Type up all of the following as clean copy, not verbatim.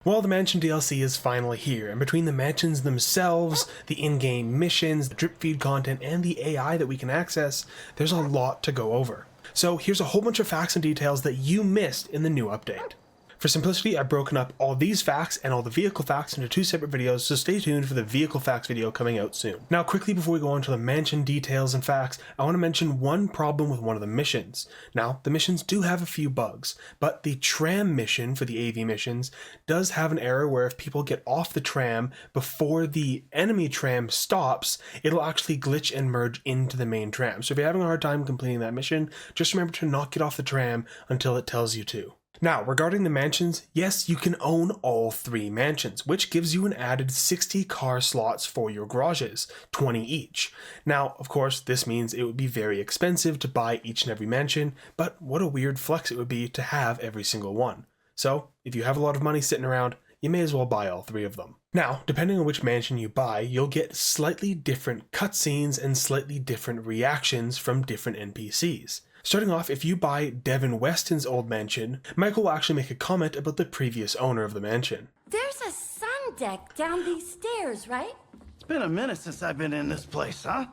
Well, the Mansion DLC is finally here, and between the mansions themselves, the in-game missions, the drip feed content, and the AI that we can access, there's a lot to go over. So here's a whole bunch of facts and details that you missed in the new update. For simplicity, I've broken up all these facts and all the vehicle facts into two separate videos, so stay tuned for the vehicle facts video coming out soon. Now quickly before we go on to the mansion details and facts, I want to mention one problem with one of the missions. Now, the missions do have a few bugs, but the tram mission for the AV missions does have an error where if people get off the tram before the enemy tram stops, it'll actually glitch and merge into the main tram. So if you're having a hard time completing that mission, just remember to not get off the tram until it tells you to. Now, regarding the mansions, yes, you can own all 3 mansions, which gives you an added 60 car slots for your garages, 20 each. Now, of course, this means it would be very expensive to buy each and every mansion, but what a weird flex it would be to have every single one. So, if you have a lot of money sitting around, you may as well buy all 3 of them. Now, depending on which mansion you buy, you'll get slightly different cutscenes and slightly different reactions from different NPCs. Starting off, if you buy Devin Weston's old mansion, Michael will actually make a comment about the previous owner of the mansion. There's a sun deck down these stairs, right? It's been a minute since I've been in this place, huh?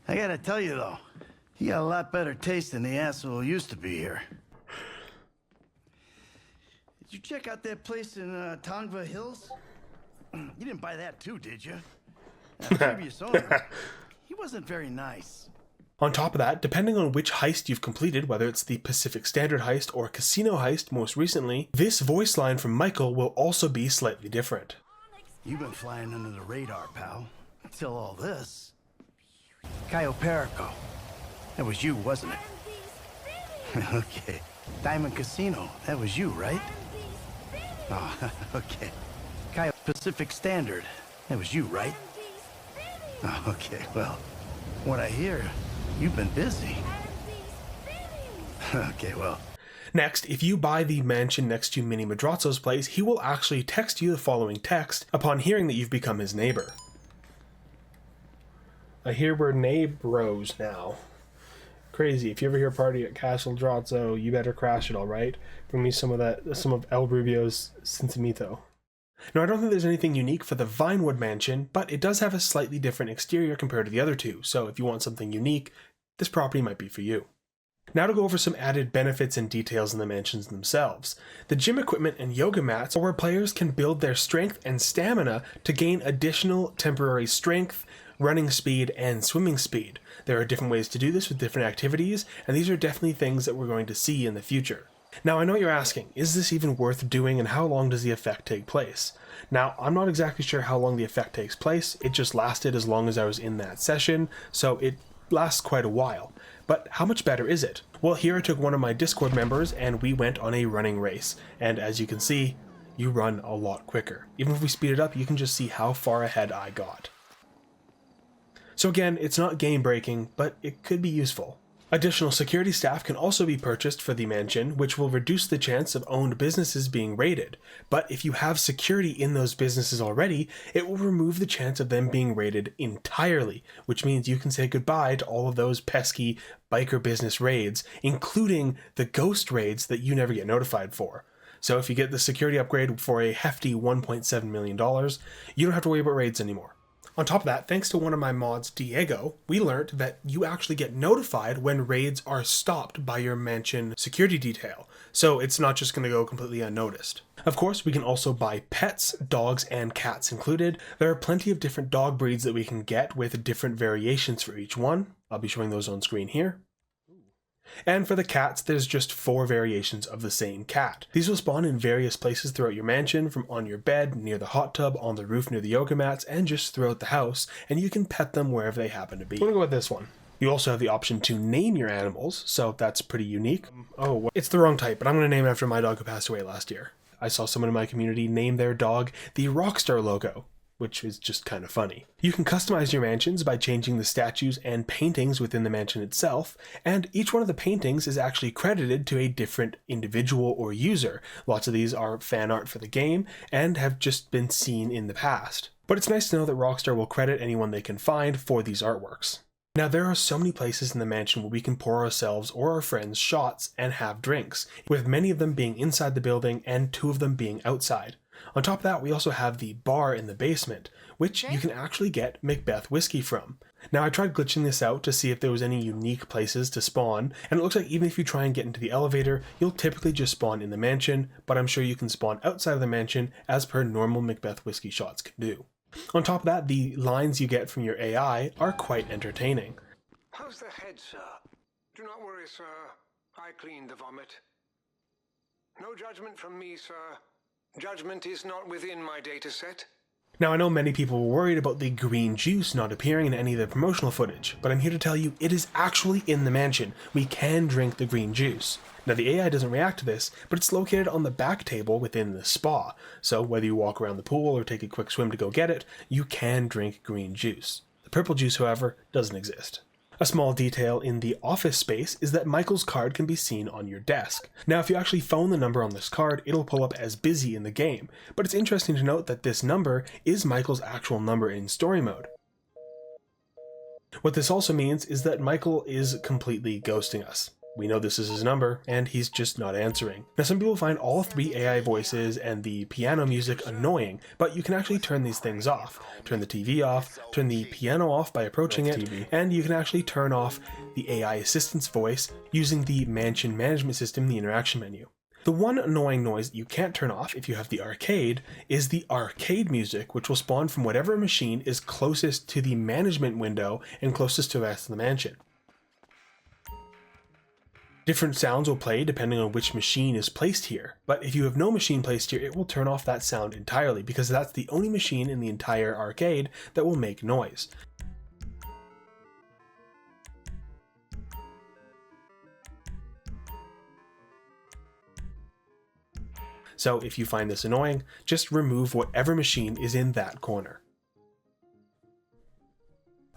I gotta tell you though, you got a lot better taste than the asshole who used to be here. Did you check out that place in Tongva Hills? You didn't buy that too, did you? The previous owner, he wasn't very nice. On top of that, depending on which heist you've completed, whether it's the Pacific Standard heist or Casino heist most recently, this voice line from Michael will also be slightly different. You've been flying under the radar, pal. Until all this. Cayo Perico. That was you, wasn't it? Okay. Diamond Casino. That was you, right? Oh, okay. Cayo Pacific Standard. That was you, right? Oh, okay, well, what I hear, you've been busy. Okay, well. Next, if you buy the mansion next to Mini Madrazzo's place, he will actually text you the following text upon hearing that you've become his neighbor. I hear we're neighbors now. Crazy. If you ever hear a party at Castle Drazzo, you better crash it, alright? Bring me some of El Rubio's Cincimito. Now, I don't think there's anything unique for the Vinewood Mansion, but it does have a slightly different exterior compared to the other two, so if you want something unique, this property might be for you. Now to go over some added benefits and details in the mansions themselves. The gym equipment and yoga mats are where players can build their strength and stamina to gain additional temporary strength, running speed, and swimming speed. There are different ways to do this with different activities, and these are definitely things that we're going to see in the future. Now, I know you're asking, is this even worth doing and how long does the effect take place? Now, I'm not exactly sure how long the effect takes place, it just lasted as long as I was in that session, so it lasts quite a while. But how much better is it? Well, here I took one of my Discord members and we went on a running race, and as you can see, you run a lot quicker. Even if we speed it up, you can just see how far ahead I got. So again, it's not game breaking, but it could be useful. Additional security staff can also be purchased for the mansion, which will reduce the chance of owned businesses being raided. But if you have security in those businesses already, it will remove the chance of them being raided entirely, which means you can say goodbye to all of those pesky biker business raids, including the ghost raids that you never get notified for. So if you get the security upgrade for a hefty $1.7 million, you don't have to worry about raids anymore. On top of that, thanks to one of my mods, Diego, we learned that you actually get notified when raids are stopped by your mansion security detail, so it's not just going to go completely unnoticed. Of course, we can also buy pets, dogs, and cats included. There are plenty of different dog breeds that we can get with different variations for each one. I'll be showing those on screen here. And for the cats, there's just 4 variations of the same cat. These will spawn in various places throughout your mansion, from on your bed, near the hot tub, on the roof near the yoga mats, and just throughout the house, and you can pet them wherever they happen to be. I'm gonna go with this one. You also have the option to name your animals, so that's pretty unique. It's the wrong type, but I'm gonna name it after my dog who passed away last year. I saw someone in my community name their dog the Rockstar logo, which is just kind of funny. You can customize your mansions by changing the statues and paintings within the mansion itself, and each one of the paintings is actually credited to a different individual or user. Lots of these are fan art for the game and have just been seen in the past. But it's nice to know that Rockstar will credit anyone they can find for these artworks. Now there are so many places in the mansion where we can pour ourselves or our friends shots and have drinks, with many of them being inside the building and 2 of them being outside. On top of that, we also have the bar in the basement, which you can actually get Macbeth whiskey from. Now I tried glitching this out to see if there was any unique places to spawn, and it looks like even if you try and get into the elevator, you'll typically just spawn in the mansion, but I'm sure you can spawn outside of the mansion as per normal Macbeth whiskey shots can do. On top of that, the lines you get from your AI are quite entertaining. How's the head, sir? Do not worry, sir. I cleaned the vomit. No judgment from me, sir. Judgment is not within my data set. Now I know many people were worried about the green juice not appearing in any of the promotional footage, but I'm here to tell you it is actually in the mansion. We can drink the green juice. Now the AI doesn't react to this, but it's located on the back table within the spa, so whether you walk around the pool or take a quick swim to go get it, you can drink green juice. The purple juice, however, doesn't exist. A small detail in the office space is that Michael's card can be seen on your desk. Now if you actually phone the number on this card, it'll pull up as busy in the game, but it's interesting to note that this number is Michael's actual number in story mode. What this also means is that Michael is completely ghosting us. We know this is his number, and he's just not answering. Now some people find all 3 AI voices and the piano music annoying, but you can actually turn these things off. Turn the TV off, turn the piano off by approaching it, and you can actually turn off the AI assistant's voice using the mansion management system in the interaction menu. The one annoying noise that you can't turn off if you have the arcade is the arcade music, which will spawn from whatever machine is closest to the management window and closest to the rest of the mansion. Different sounds will play depending on which machine is placed here, but if you have no machine placed here, it will turn off that sound entirely because that's the only machine in the entire arcade that will make noise. So if you find this annoying, just remove whatever machine is in that corner.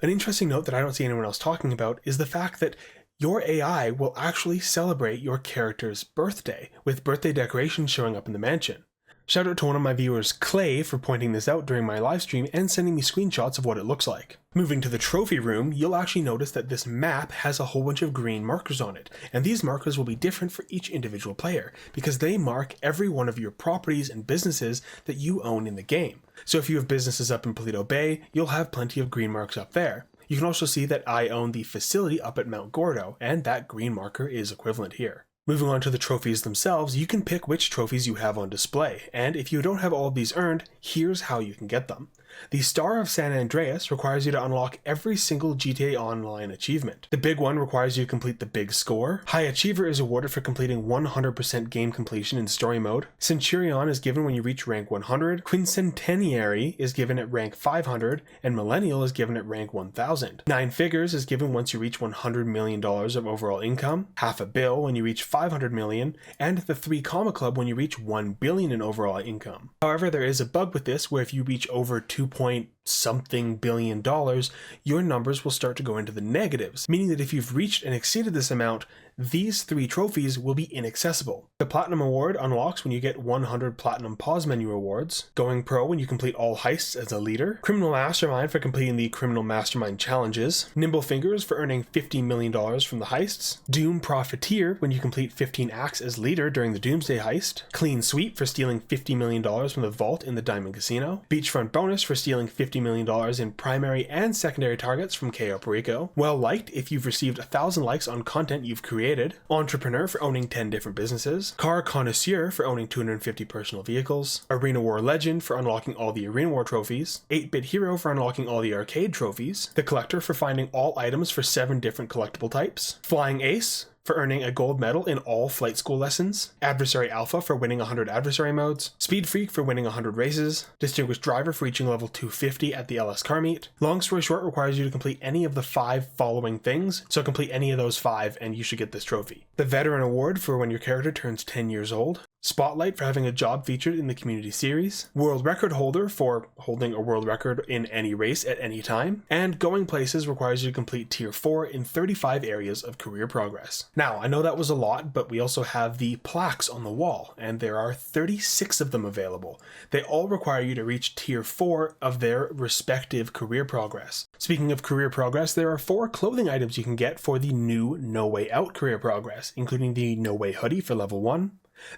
An interesting note that I don't see anyone else talking about is the fact that your AI will actually celebrate your character's birthday, with birthday decorations showing up in the mansion. Shout out to one of my viewers, Clay, for pointing this out during my live stream and sending me screenshots of what it looks like. Moving to the trophy room, you'll actually notice that this map has a whole bunch of green markers on it, and these markers will be different for each individual player, because they mark every one of your properties and businesses that you own in the game. So if you have businesses up in Paleto Bay, you'll have plenty of green marks up there. You can also see that I own the facility up at Mount Gordo, and that green marker is equivalent here. Moving on to the trophies themselves, you can pick which trophies you have on display, and if you don't have all of these earned, here's how you can get them. The Star of San Andreas requires you to unlock every single GTA Online achievement. The big one requires you to complete the big score. High Achiever is awarded for completing 100% game completion in story mode. Centurion is given when you reach rank 100. Quincentenary is given at rank 500, and Millennial is given at rank 1000. 9 Figures is given once you reach $100 million of overall income. Half a Bill when you reach 500 million, and the 3 Comma Club when you reach 1 billion in overall income. However, there is a bug with this where if you reach over 2 point something billion dollars, your numbers will start to go into the negatives, meaning that if you've reached and exceeded this amount, these 3 trophies will be inaccessible. The Platinum Award unlocks when you get 100 Platinum Pause Menu Awards, Going Pro when you complete all heists as a leader, Criminal Mastermind for completing the Criminal Mastermind challenges, Nimble Fingers for earning $50 million from the heists, Doom Profiteer when you complete 15 acts as leader during the Doomsday heist, Clean Sweep for stealing $50 million from the vault in the Diamond Casino, Beachfront Bonus for stealing $50 million in primary and secondary targets from Cayo Perico, Well Liked if you've received 1,000 likes on content you've created, Entrepreneur for owning 10 different businesses, Car Connoisseur for owning 250 personal vehicles, Arena War Legend for unlocking all the Arena War trophies, 8-Bit Hero for unlocking all the arcade trophies, The Collector for finding all items for 7 different collectible types, Flying Ace for earning a gold medal in all flight school lessons, Adversary Alpha for winning 100 adversary modes, Speed Freak for winning 100 races, Distinguished Driver for reaching level 250 at the LS Car Meet. Long story short requires you to complete any of the 5 following things, so complete any of those 5 and you should get this trophy. The Veteran Award for when your character turns 10 years old, Spotlight for having a job featured in the community series, world record holder for holding a world record in any race at any time, and going places requires you to complete tier 4 in 35 areas of career progress. Now, I know that was a lot, but we also have the plaques on the wall, and there are 36 of them available. They all require you to reach tier 4 of their respective career progress. Speaking of career progress, there are 4 clothing items you can get for the new No Way Out career progress, including the No Way hoodie for level 1,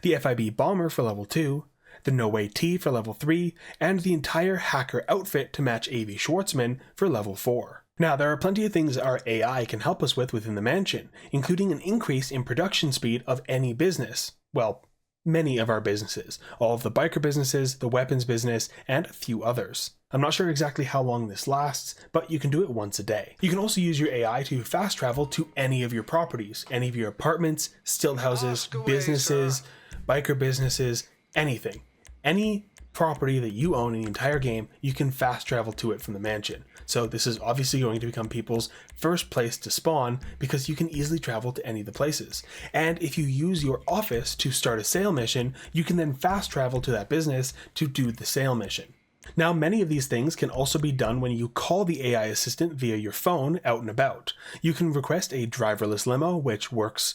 the FIB bomber for level 2, the No Way tee for level 3, and the entire hacker outfit to match AV Schwartzman for level 4. Now, there are plenty of things our AI can help us with within the mansion, including an increase in production speed of any business. Well, many of our businesses, all of the biker businesses, the weapons business, and a few others. I'm not sure exactly how long this lasts, but you can do it once a day. You can also use your AI to fast travel to any of your properties, any of your apartments, stilt houses, businesses, biker businesses, anything. Any property that you own in the entire game, you can fast travel to it from the mansion. So this is obviously going to become people's first place to spawn because you can easily travel to any of the places. And if you use your office to start a sale mission, you can then fast travel to that business to do the sale mission. Now, many of these things can also be done when you call the AI assistant via your phone out and about. You can request a driverless limo, which works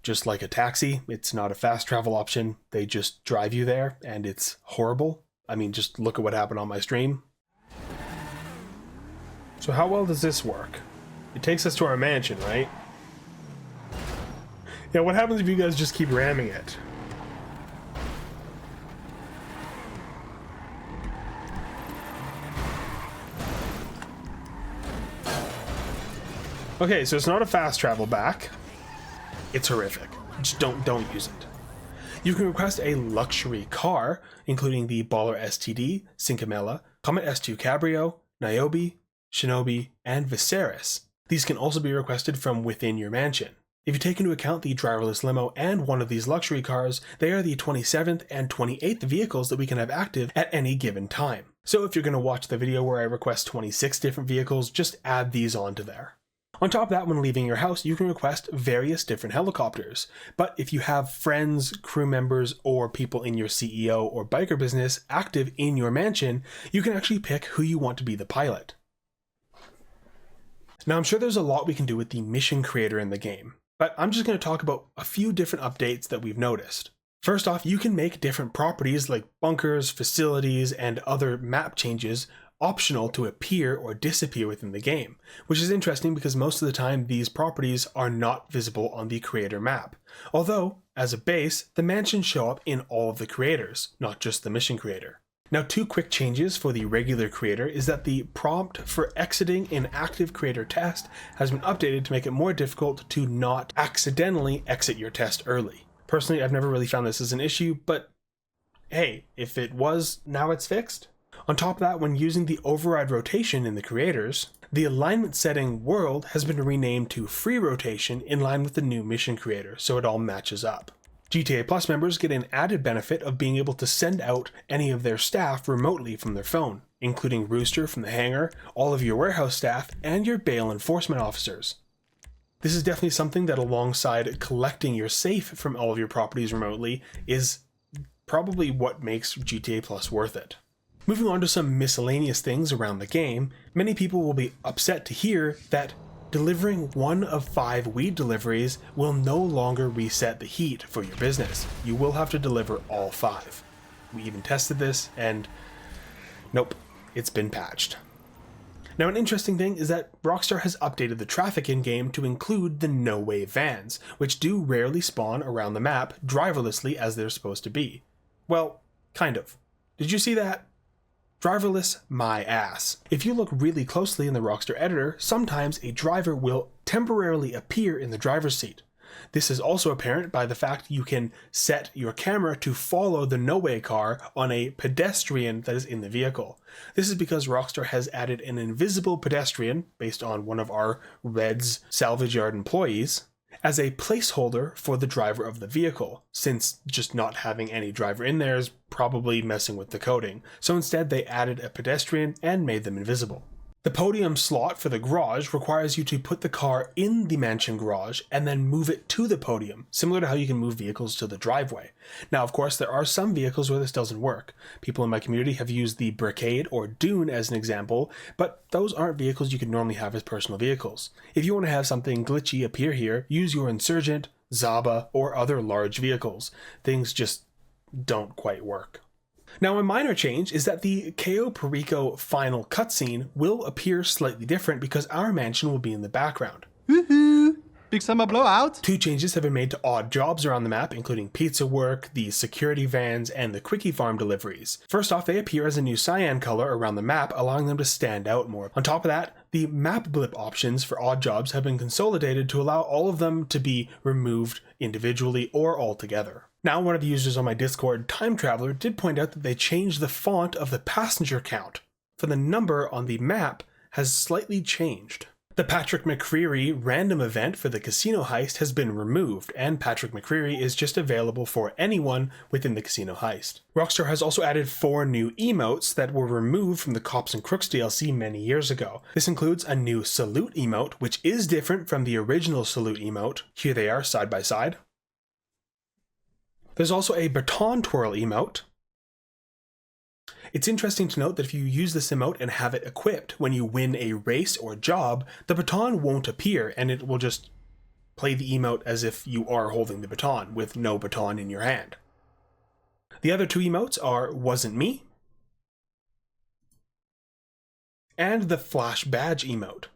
just like a taxi. It's not a fast travel option. They just drive you there, and it's horrible. I mean, just look at what happened on my stream. So how well does this work? It takes us to our mansion, right? Yeah, what happens if you guys just keep ramming it? Okay, so it's not a fast travel back. It's horrific. Just don't use it. You can request a luxury car, including the Baller STD, Cincamella, Comet S2 Cabrio, Niobe, Shinobi, and Viserys. These can also be requested from within your mansion. If you take into account the driverless limo and one of these luxury cars, they are the 27th and 28th vehicles that we can have active at any given time. So if you're going to watch the video where I request 26 different vehicles, just add these onto there. On top of that, when leaving your house, you can request various different helicopters. But if you have friends, crew members, or people in your CEO or biker business active in your mansion, you can actually pick who you want to be the pilot. Now, I'm sure there's a lot we can do with the mission creator in the game, but I'm just going to talk about a few different updates that we've noticed. First off, you can make different properties like bunkers, facilities, and other map changes optional to appear or disappear within the game, which is interesting because most of the time these properties are not visible on the creator map. Although, as a base, the mansions show up in all of the creators, not just the mission creator. Now, 2 quick changes for the regular creator is that the prompt for exiting an active creator test has been updated to make it more difficult to not accidentally exit your test early. Personally, I've never really found this as an issue, but hey, if it was, now it's fixed. On top of that, when using the override rotation in the creators, the alignment setting world has been renamed to free rotation in line with the new mission creator, so it all matches up. GTA Plus members get an added benefit of being able to send out any of their staff remotely from their phone, including Rooster from the hangar, all of your warehouse staff, and your bail enforcement officers. This is definitely something that, alongside collecting your safe from all of your properties remotely, is probably what makes GTA Plus worth it. Moving on to some miscellaneous things around the game, many people will be upset to hear that delivering 1 of 5 weed deliveries will no longer reset the heat for your business. You will have to deliver all 5. We even tested this, and nope, it's been patched. Now, an interesting thing is that Rockstar has updated the traffic in-game to include the no-way vans, which do rarely spawn around the map driverlessly as they're supposed to be. Well, kind of. Did you see that? Driverless my ass. If you look really closely in the Rockstar editor, sometimes a driver will temporarily appear in the driver's seat. This is also apparent by the fact you can set your camera to follow the no-way car on a pedestrian that is in the vehicle. This is because Rockstar has added an invisible pedestrian, based on one of our Red's salvage yard employees, as a placeholder for the driver of the vehicle, since just not having any driver in there is probably messing with the coding. So instead they added a pedestrian and made them invisible. The podium slot for the garage requires you to put the car in the mansion garage and then move it to the podium, similar to how you can move vehicles to the driveway. Now, of course, there are some vehicles where this doesn't work. People in my community have used the Brickade or Dune as an example, but those aren't vehicles you could normally have as personal vehicles. If you want to have something glitchy appear here, use your Insurgent, Zaba, or other large vehicles. Things just don't quite work. Now, a minor change is that the Cayo Perico final cutscene will appear slightly different because our mansion will be in the background. Woohoo! Big summer blowout! 2 changes have been made to odd jobs around the map, including pizza work, the security vans, and the quickie farm deliveries. First off, they appear as a new cyan color around the map, allowing them to stand out more. On top of that, the map blip options for odd jobs have been consolidated to allow all of them to be removed individually or all together. Now, one of the users on my Discord, Time Traveler, did point out that they changed the font of the passenger count, for the number on the map has slightly changed. The Patrick McCreary random event for the casino heist has been removed, and Patrick McCreary is just available for anyone within the casino heist. Rockstar has also added 4 new emotes that were removed from the Cops and Crooks DLC many years ago. This includes a new salute emote, which is different from the original salute emote. Here they are side by side. There's also a baton twirl emote. It's interesting to note that if you use this emote and have it equipped, when you win a race or job, the baton won't appear and it will just play the emote as if you are holding the baton with no baton in your hand. The other 2 emotes are Wasn't Me and the Flash Badge emote.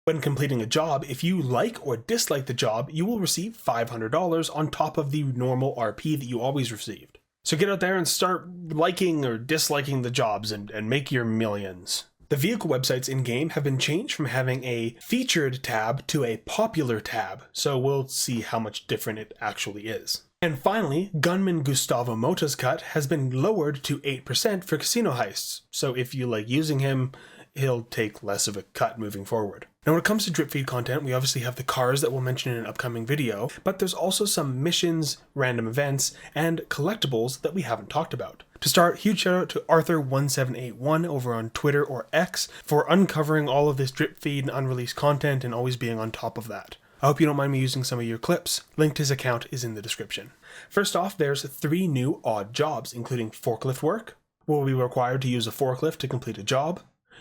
When completing a job, if you like or dislike the job, you will receive $500 on top of the normal RP that you always received. So get out there and start liking or disliking the jobs and make your millions. The vehicle websites in-game have been changed from having a featured tab to a popular tab, so we'll see how much different it actually is. And finally, gunman Gustavo Mota's cut has been lowered to 8% for casino heists, so if you like using him, he'll take less of a cut moving forward. Now, when it comes to drip feed content, we obviously have the cars that we'll mention in an upcoming video, but there's also some missions, random events, and collectibles that we haven't talked about. To start, huge shout out to Arthur1781 over on Twitter or X for uncovering all of this drip feed and unreleased content and always being on top of that. I hope you don't mind me using some of your clips. Link to his account is in the description. First off, there's 3 new odd jobs, including forklift work. We'll be required to use a forklift to complete a job.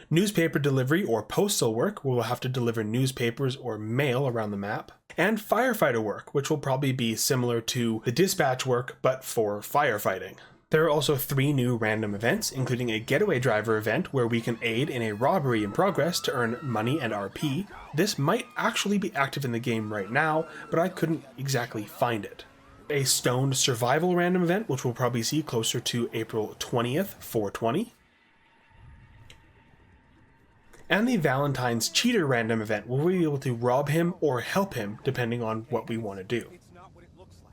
Newspaper delivery or postal work, where we'll have to deliver newspapers or mail around the map. And firefighter work, which will probably be similar to the dispatch work, but for firefighting. There are also 3 new random events, including a getaway driver event where we can aid in a robbery in progress to earn money and RP. This might actually be active in the game right now, but I couldn't exactly find it. A stoned survival random event, which we'll probably see closer to April 20th, 420. And the Valentine's Cheater random event, where we'll be able to rob him or help him, depending on what we want to do. It's not what it looks like.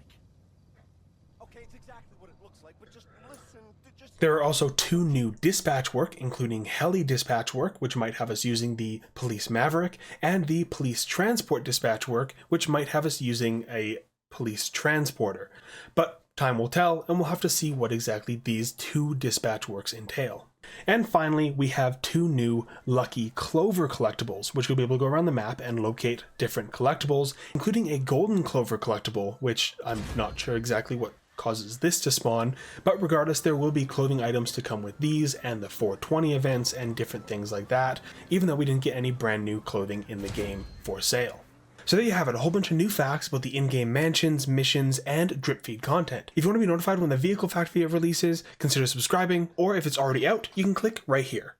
Okay, it's exactly what it looks like, but just listen. There are also 2 new dispatch work, including heli dispatch work, which might have us using the Police Maverick, and the Police Transport dispatch work, which might have us using a police transporter. But time will tell, and we'll have to see what exactly these 2 dispatch works entail. And finally, we have 2 new Lucky Clover collectibles, which will be able to go around the map and locate different collectibles, including a Golden Clover collectible, which I'm not sure exactly what causes this to spawn, but regardless, there will be clothing items to come with these and the 420 events and different things like that, even though we didn't get any brand new clothing in the game for sale. So there you have it, a whole bunch of new facts about the in-game mansions, missions, and drip feed content. If you want to be notified when the Vehicle Fact video releases, consider subscribing, or if it's already out, you can click right here.